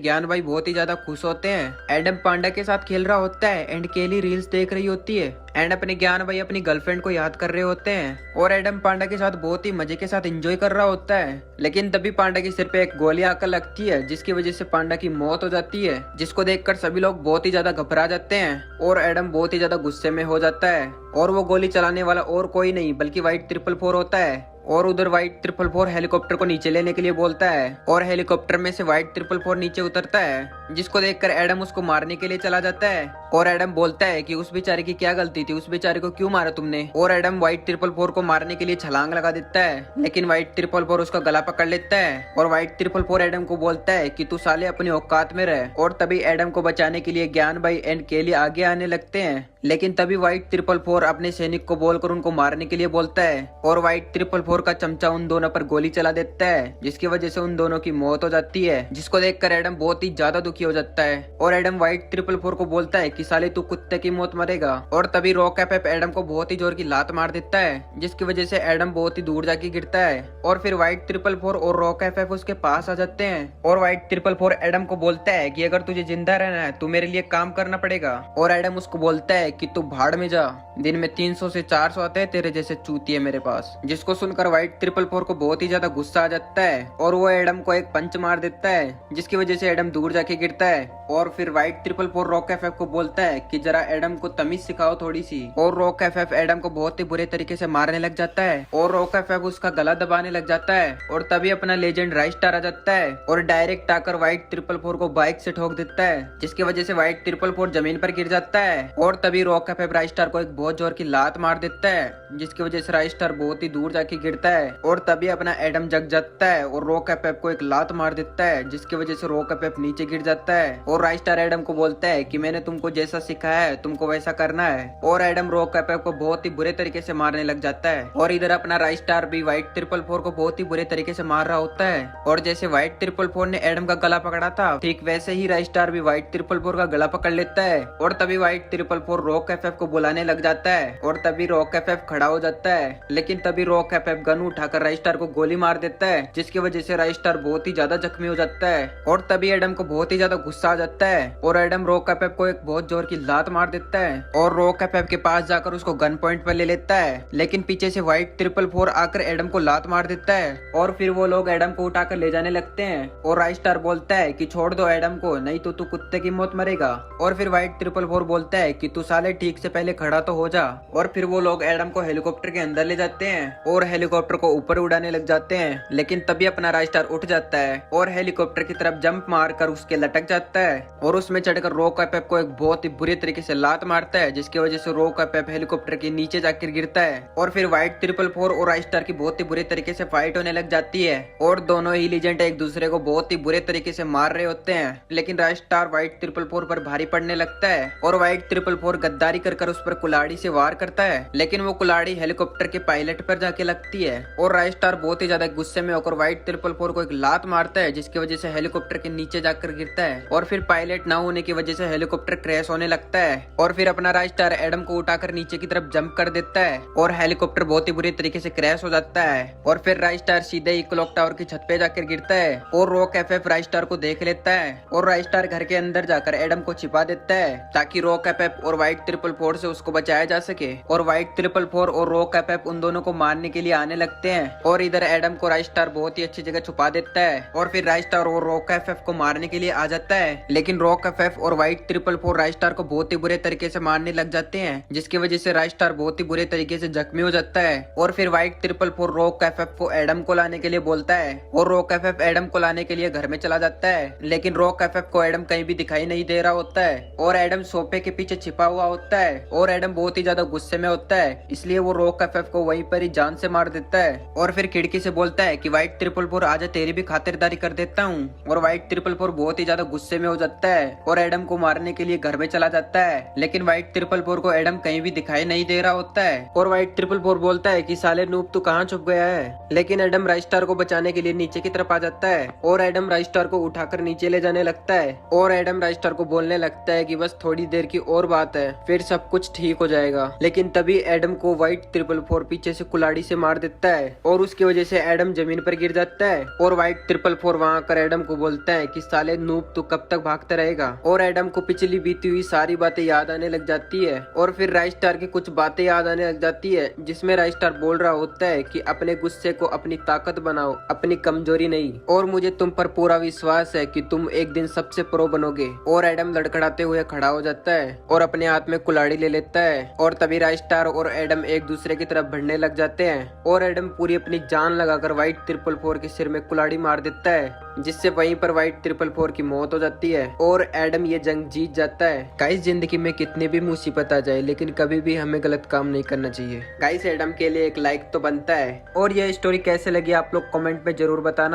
ज्ञान भाई बहुत ही ज्यादा खुश होते हैं। एडम पांडा के साथ खेल रहा होता है एंड केली रील्स देख रही होती है एंड अपने ज्ञान भाई अपनी गर्लफ्रेंड को याद कर रहे होते हैं और एडम पांडा के साथ बहुत ही मजे के साथ एंजॉय कर रहा होता है। लेकिन तभी पांडा के सिर पे एक गोली आकर लगती है जिसकी वजह से पांडा की मौत हो जाती है, जिसको देखकर सभी लोग बहुत ही ज्यादा घबरा जाते हैं और एडम बहुत ही ज्यादा गुस्से में हो जाता है। और वो गोली चलाने वाला और कोई नहीं बल्कि व्हाइट 444 होता है। और उधर व्हाइट 444 हेलीकॉप्टर को नीचे लेने के लिए बोलता है और हेलीकॉप्टर में से व्हाइट 444 नीचे उतरता है, जिसको देखकर एडम उसको मारने के लिए चला जाता है। और एडम बोलता है कि उस बेचारे की क्या गलती थी, उस बेचारे को क्यों मारा तुमने। और एडम व्हाइट 444 को मारने के लिए छलांग लगा देता है, लेकिन व्हाइट 444 उसका गला पकड़ लेता है और व्हाइट 444 एडम को बोलता है कि तू साले अपनी औकात में रह। और तभी एडम को बचाने के लिए ज्ञान भाई एंड केली आगे आने लगते हैं, लेकिन तभी व्हाइट 444 अपने सैनिक को बोलकर उनको मारने के लिए बोलता है और व्हाइट 444 का चमचा उन दोनों पर गोली चला देता है, जिसकी वजह से उन दोनों की मौत हो जाती है, जिसको देखकर एडम बहुत ही ज्यादा दुखी हो जाता है। और एडम व्हाइट 444 को बोलता है कि साले तू कुत्ते की मौत मरेगा। और तभी रॉक एफ एडम को बहुत ही जोर की लात मार देता है, जिसकी वजह से एडम बहुत ही दूर जाके गिरता है। और फिर व्हाइट 444 और रॉक एफ उसके पास आ जाते हैं और व्हाइट 444 एडम को बोलता है कि अगर तुझे जिंदा रहना है तो मेरे लिए काम करना पड़ेगा। और एडम उसको बोलता है कि तू भाड़ में जा, दिन में 300 से 400 आते हैं तेरे जैसे चूतिए मेरे पास। जिसको सुनकर व्हाइट 444 को बहुत ही ज्यादा गुस्सा आ जाता है और वो एडम को एक पंच मार देता है, जिसकी वजह से एडम दूर जाके गिरता है। और फिर व्हाइट 444 रॉक एफ को बोलता है कि जरा एडम को तमीज सिखाओ थोड़ी सी। और रॉक एफ एडम को बहुत ही बुरे तरीके से मारने लग जाता है और रॉक एफ उसका गला दबाने लग जाता है। और तभी अपना लेजेंड राइस्टार आ जाता है और डायरेक्ट आकर व्हाइट 444 को बाइक से ठोक देता है, जिसकी वजह से व्हाइट 444 जमीन पर गिर जाता है। और तभी रॉक एफ राइस्टार को एक बहुत जोर की लात मार देता है, जिसकी वजह से राइस्टार बहुत ही दूर जाके गिरता है। और तभी अपना एडम जग जाता है और रॉक एफ को एक लात मार देता है, जिसकी वजह से रॉक एफ नीचे गिर जाता है। और राइस्टार एडम को बोलता है कि मैंने तुमको जैसा सिखाया है तुमको वैसा करना है। और एडम रॉक एफ को बहुत ही बुरे तरीके से मारने लग जाता है। और इधर अपना राइस्टार भी व्हाइट 444 को बहुत ही बुरे तरीके से मार रहा होता है। और जैसे व्हाइट 444 ने एडम का गला पकड़ा था, ठीक वैसे ही राइस्टार भी व्हाइट 444 का गला पकड़ लेता है। और तभी व्हाइट 444 रॉक एफ को बुलाने लग जाता है और तभी रॉक एफ खड़ा हो जाता है, लेकिन तभी रॉक एफ गन उठाकर राइस्टार को गोली मार देता है, जिसकी वजह से राइस्टार बहुत ही ज्यादा जख्मी हो जाता है। और तभी एडम को बहुत ही ज्यादा गुस्सा आ जाता है और एडम रॉक एफ को एक बहुत जोर की लात मार देता है और रॉक एफ के पास जाकर उसको गन पॉइंट पर ले लेता है, लेकिन पीछे से व्हाइट 444 आकर एडम को लात मार देता है। और फिर वो लोग एडम को उठाकर ले जाने लगते हैं और राइस्टार बोलता है कि छोड़ दो एडम को, नहीं तो तू कुत्ते की मौत मरेगा। और फिर व्हाइट 444 बोलता है कि तू साले ठीक से पहले खड़ा तो हो जा। और फिर वो लोग एडम को हेलीकॉप्टर के अंदर ले जाते हैं और हेलीकॉप्टर को ऊपर उड़ाने लग जाते हैं, लेकिन तभी अपना राइस्टार उठ जाता है और हेलीकॉप्टर की तरफ जंप मारकर उसके लटक जाता है और उसमें चढ़कर रॉक एफ को एक बहुत ही बुरी तरीके से लात मारता है, जिसकी वजह से रॉक एफ हेलीकॉप्टर के नीचे जाकर गिरता है। और फिर व्हाइट 444 और राइस्टार की बहुत ही बुरे तरीके से फाइट होने लग जाती है और दोनों ही लीजेंड एक दूसरे को बहुत ही बुरे तरीके से मार रहे होते हैं, लेकिन राइस्टार व्हाइट 444 पर भारी पड़ने लगता है और व्हाइट 444 गद्दारी कर उस पर कुल्हाड़ी से वार करता है, लेकिन वो कुल्हाड़ी हेलीकॉप्टर के पायलट पर जाके लगती है और राइस्टार बहुत ही ज्यादा गुस्से में होकर व्हाइट 444 को एक लात मारता है, जिसकी वजह से हेलीकॉप्टर के नीचे जाकर गिरता है। और फिर पायलट ना होने की वजह से हेलीकॉप्टर क्रैश होने लगता है और फिर अपना राइस्टार एडम को उठाकर नीचे की तरफ जंप कर देता है और हेलीकॉप्टर बहुत ही बुरी तरीके से क्रैश हो जाता है। और फिर राइस्टार सीधे ही क्लॉक टावर की छत पे जाकर गिरता है और रॉक एफ राइस्टार को देख लेता है और राइस्टार घर के अंदर जाकर एडम को छिपा देता है ताकि रॉक एफ और व्हाइट 444 से उसको बचाया जा सके। और व्हाइट 444 और रॉक एफ उन दोनों को मारने के लिए आने लगते हैं और इधर एडम को राइस्टार बहुत ही अच्छी जगह छुपा देता है और फिर राइस्टार और रॉक एफ को मारने के लिए आ जाता है, लेकिन रॉक एफ और व्हाइट 444 राइस्टार को बहुत ही बुरे तरीके से मारने लग जाते हैं, जिसकी वजह से राइस्टार बहुत ही बुरे तरीके से जख्मी हो जाता है। और फिर व्हाइट 444 रॉक एफ को एडम को लाने के लिए बोलता है और रॉक एफ एडम को लाने के लिए घर में चला जाता है, लेकिन रॉक एफ को एडम कहीं भी दिखाई नहीं दे रहा होता है और एडम सोफे के पीछे छिपा हुआ होता है और एडम बहुत ही ज्यादा गुस्से में होता है, इसलिए वो रॉक एफ को वहीं पर ही जान से मार देता है। और फिर खिड़की से बोलता है कि व्हाइट 444 आजा तेरी भी खातिरदारी कर देता हूँ। और व्हाइट 444 बहुत ही ज्यादा गुस्से में हो जाता है और एडम को मारने के लिए घर में चला जाता है, लेकिन व्हाइट 444 को एडम कहीं भी दिखाई नहीं दे रहा होता है और व्हाइट 444 बोलता है कि साले नूब तू कहाँ छुप गया है। लेकिन एडम राइस्टार को बचाने के लिए नीचे की तरफ आ जाता है और एडम राइस्टार को उठाकर नीचे ले जाने लगता है और एडम राइस्टार को बोलने लगता है कि बस थोड़ी देर की और बात है, फिर सब कुछ ठीक हो जाएगा। लेकिन तभी एडम को व्हाइट 444 पीछे से कुल्हाड़ी से मार देता है और उसकी वजह से एडम जमीन पर गिर जाता है और व्हाइट 444 वहां आकर एडम को बोलता है कि साले नूब तू कब तक भागता रहेगा। और एडम को पिछली बीती हुई सारी बातें याद आने लग जाती है और फिर राइस्टार की कुछ बातें याद आने लग जाती है जिसमें राइस्टार बोल रहा होता है कि अपने गुस्से को अपनी ताकत बनाओ, अपनी कमजोरी नहीं, और मुझे तुम पर पूरा विश्वास है कि तुम एक दिन सबसे प्रो बनोगे। और एडम लड़खड़ाते हुए खड़ा हो जाता है और अपने हाथ में कुल्हाड़ी ले लेता है और तभी राइस्टार और एडम एक दूसरे की तरफ बढ़ने लग जाते हैं और एडम पूरी अपनी जान लगाकर व्हाइट 444 के सिर में कुल्हाड़ी मार देता है जिससे वहीं पर व्हाइट 444 की मौत हो जाती है और एडम ये जंग जीत जाता है। गाइस जिंदगी में कितनी भी मुसीबत आ जाए लेकिन कभी भी हमें गलत काम नहीं करना चाहिए। गाइस एडम के लिए एक लाइक तो बनता है। और ये स्टोरी कैसे लगी आप लोग कमेंट में जरूर बताना।